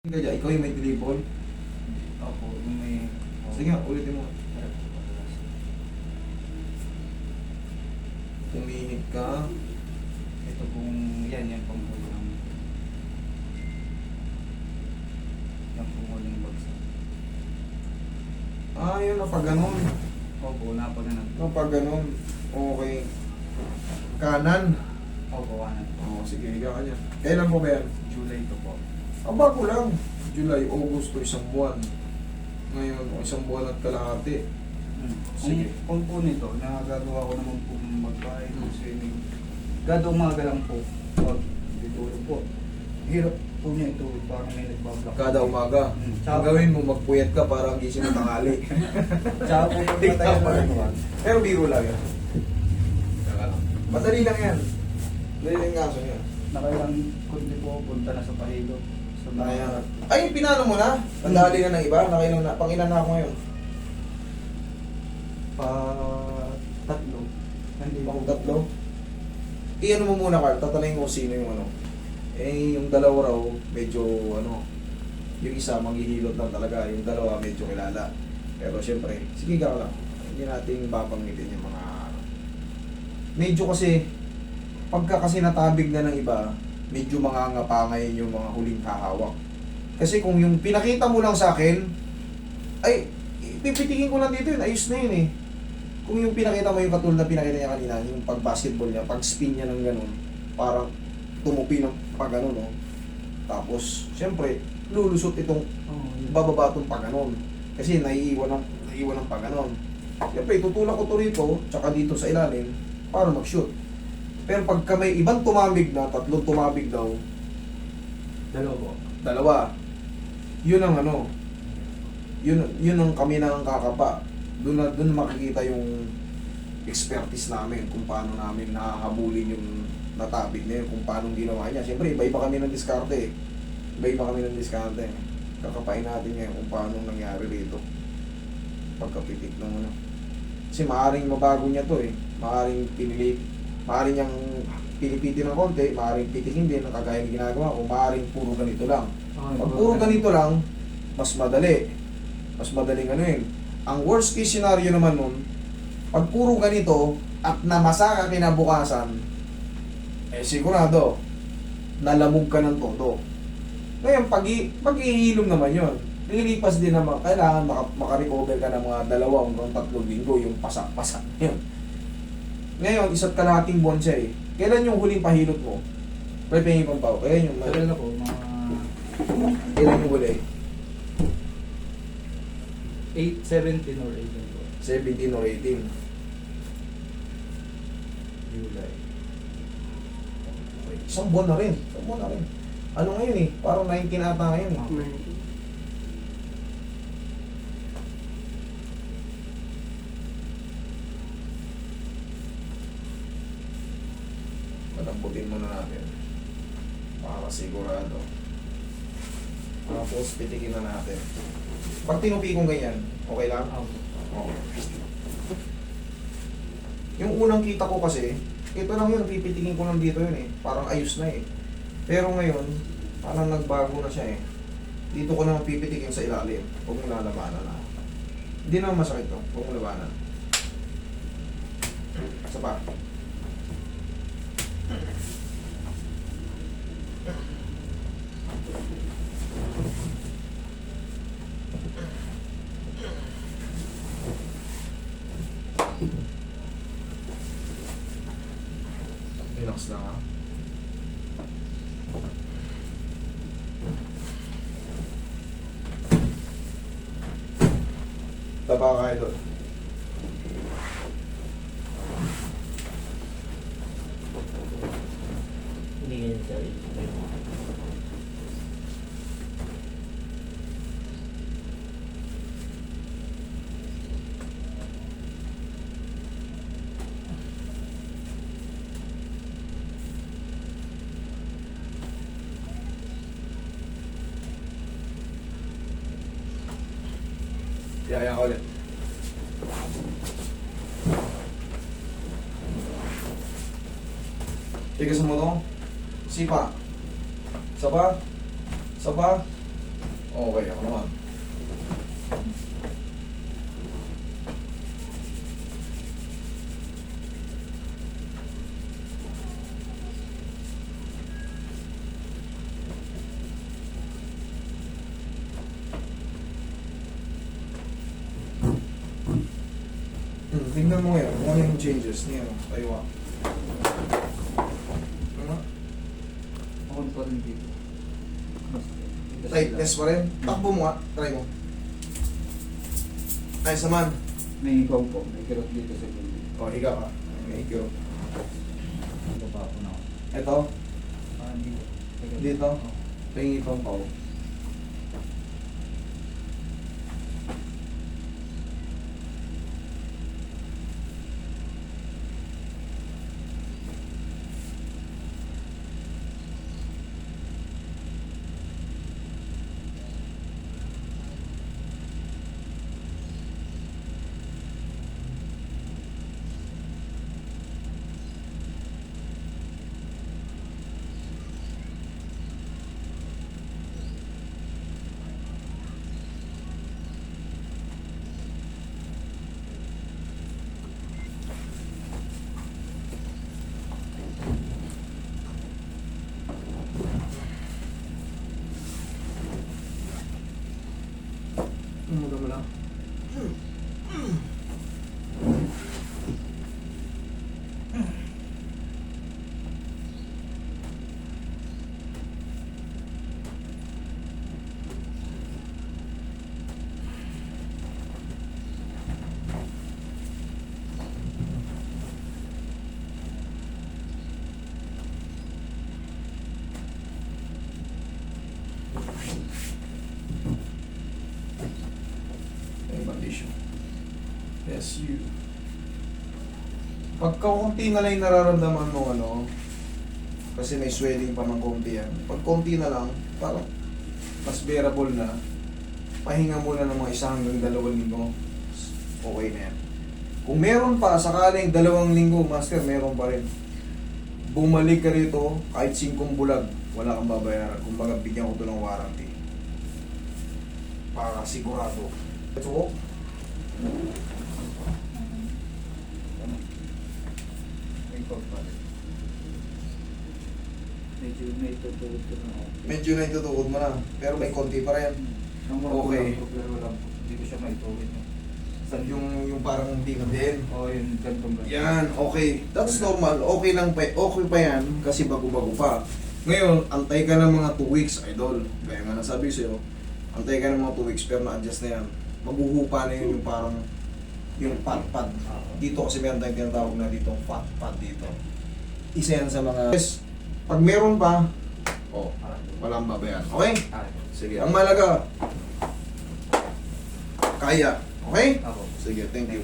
Kaya ikaw yung may tilipon. Opo, yung may... Sige nga, ulitin mo. Tumihid ka. Ito pong... Yan pong hulang. Yan pong huling bagsak. Yun na pag ganun. Opo, napaganan. Pag ganun. Okay. Kanan. Opo, kanan. Sige, higa ka dyan. Kailan po ba yan? July to po. Bago lang. July, August to isang buwan. Ngayon, isang buwan at kalahati. Sige. Kung po nito, nagagawa ko naman po magbahay, swimming. Kada umaga lang po. Pag ditulog po. Hirap po niya ito, parang may nagbablock. Kada umaga. Ang gawin mo, magpuyat ka para gising mo tanghali. Tsaka po pag Tignan matagal pa rin. na naman. Pero biro lang yan. Madali lang yan. Madali lang yung kaso niya. Nakailang kundi po, punta na sa pahilo. Sa Kaya, ay, pinano mo na? Nandali na ng iba? Nakailan na? Pangilan na ako ngayon? tatlo. Hindi Pang tatlo? Iyan mo muna, Carl. Tatalayin ko sino yung ano. Yung dalawa raw, medyo ano, yung isa manghihilot lang talaga. Yung dalawa medyo kilala. Pero syempre, sige ka lang. Hindi natin babanggitin yung mga... Medyo kasi, pagka kasi natabig na ng iba, medyo mangangapangay yung mga huling hahawak. Kasi kung yung pinakita mo lang sa akin, ay, pipitikin ko lang dito yun, ayos na yun eh. Kung yung pinakita mo yung katulad na pinakita niya kanina, yung pag-basketball niya, pag-spin niya ng ganun, parang tumupi ng pag ganun, no? Tapos, syempre, lulusot itong bababa itong pag ganun. Kasi naiiwan ng pag ganun. Syempre, tutulak ko to rito, tsaka dito sa ilalim, para mag-shoot. Pero pagka may ibang tumabig na, tatlong tumabig daw, dalawa. Yun ang ano, yun ang kami na ang kakapa. Doon makikita yung expertise namin kung paano namin nahahabulin yung natabig na yun, kung paano ginawa niya. Siyempre, iba-iba kami ng diskarte. Kakapain natin ngayon kung paano nangyari rito. Pagkapitik ng ano. Kasi maaaring mabago niya to eh. Maaaring niyang pinipitin ng konti, maaaring pitikin din ang kagaya ng ginagawa ko, maaaring puro ganito lang. Pag puro ganito lang, mas madali. Mas madaling ano yun. Ang worst case scenario naman nun, pag puro ganito at namasa ka kinabukasan, sigurado, nalamog ka ng todo. Ngayon, pag-ihilom naman yun, nililipas din naman, kailangan makarecover ka ng mga 2 hanggang 3 linggo, yung pasak-pasak. Yun. Ngayon, isa't kalahating buwan siya eh. Kailan yung huling pahilot mo? Prepengin pang pao. Kailan yung... Pero na po, mga Kailan yung huli? 17 or 18 po. 17 or 18. July. Okay. Isang buwan na rin. Ano ngayon eh? Parang 19 ata ngayon eh. Patamputin muna natin. Para sigurado. Tapos pitikin na natin. Pag tinupi kong ganyan, okay lang? Okay. Yung unang kita ko kasi, ito lang yun, pipitikin ko lang dito yun eh. Parang ayos na eh. Pero ngayon, parang nagbago na siya eh. Dito ko naman pipitikin sa ilalim. Huwag mo lalabanan na. Hindi naman masakit to. Huwag mo labanan. Isa pa. Relax lang ha. Taba ka doon. Hindi ganyan sa rin. Yaya ka ulit. Tigas mo to. Sipa. Saba. Okay, ako naman. Tingnan mo ngayon, kung ano yung changes niya. Tayo ka. Ano? Ako pa rin dito. Tightness pa rin. Takbo mo nga. Try mo. Ayos naman. May ikaw po, may kirot dito sa building. O, higa ka. May ikyo. Ito pa ako na ako. Ito, Dito. Dito? Oo. tingin pang pao. Umuga mo lang. May bandisyo. Yes, you. Pagka konti na lang yung nararamdaman mo, kasi may swelling pa ng konti yan. Pag konti na lang, parang mas bearable na, pahinga muna ng mga 1 hanggang 2 linggo. Okay na yan. Kung meron pa, sakaling 2 linggo, master, meron pa rin. Bumalik ka rito, kahit 5 bulag, wala kang babayaran. Kumbaga, bigyan ko ito ng warranty. Para sigurado. Ito, May ikaw pa rin. Medyo may tutulog ko na ako. medyo na itutukod mo na, pero may konti pa rin. Okay. Pero wala po. Hindi ko siya maituwid. Yung parang hindi na din. Oo, yung gantong gantong. Yan, okay. That's normal. Okay lang pa. Okay pa yan kasi bago-bago pa. Ngayon, antay ka ng mga 2 weeks, idol. Gaya nga nasabi sa'yo, antay ka ng mga 2 weeks pero na-adjust na yan. Maghuhupa na yun yung parang yung pad-pad. Dito kasi meron tayong tinatawag na dito pad-pad dito. Isa yan sa mga... Yes, pag meron pa, walang babayan. Okay? Sige, ang malaga, kaya. Okay? Ako. Sige, thank you.